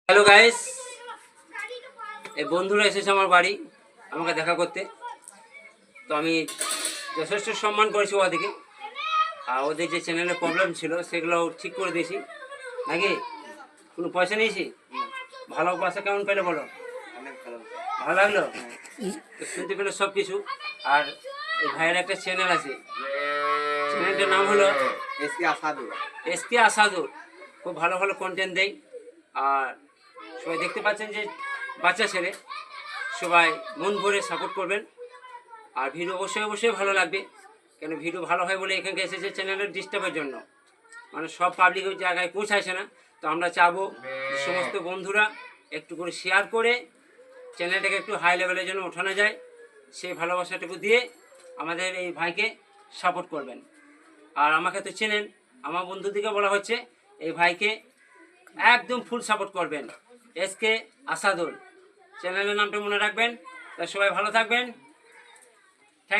Hello guys, এই বন্ধুরা এসেছে আমার বাড়ি আমাকে দেখা করতে। তো আমি যথেষ্ট সম্মান করেছি ওদেরকে, আর ওদের যে চ্যানেলের প্রবলেম ছিল সেগুলো ঠিক করে দিয়েছি। নাকি কোনো পয়সা নিয়েছি? ভালোবাসা কেমন পেলে বলো? ভালো লাগলো তো শুনতে পেলে সব কিছু। আর এই ভাইয়ের একটা চ্যানেল আছে, চ্যানেলটার নাম হলো এসকে আসাদুর। খুব ভালো ভালো কন্টেন্ট দেয়। আর সবাই দেখতে পাচ্ছেন যে বাচ্চা ছেলে, সবাই মন ভরে সাপোর্ট করবেন। আর ভিডিও অবশ্যই অবশ্যই ভালো লাগবে, কেন ভিডিও ভালো হয় বলে এখানকে এসেছে চ্যানেলের ডিস্টার্বের জন্য। মানে সব পাবলিক ওই জায়গায় পৌঁছাইছে না। তো আমরা চাবো সমস্ত বন্ধুরা একটু করে শেয়ার করে চ্যানেলটাকে একটু হাই লেভেলের জন্য ওঠানো যায়, সেই ভালোবাসাটুকু দিয়ে আমাদের এই ভাইকে সাপোর্ট করবেন। আর আমাকে তো চেনেন, আমার বন্ধুদিকে বলা হচ্ছে এই ভাইকে একদম ফুল সাপোর্ট করবেন। এসকে আসাদুল চ্যানেলের নামটা মনে রাখবেন। তা সবাই ভালো থাকবেন।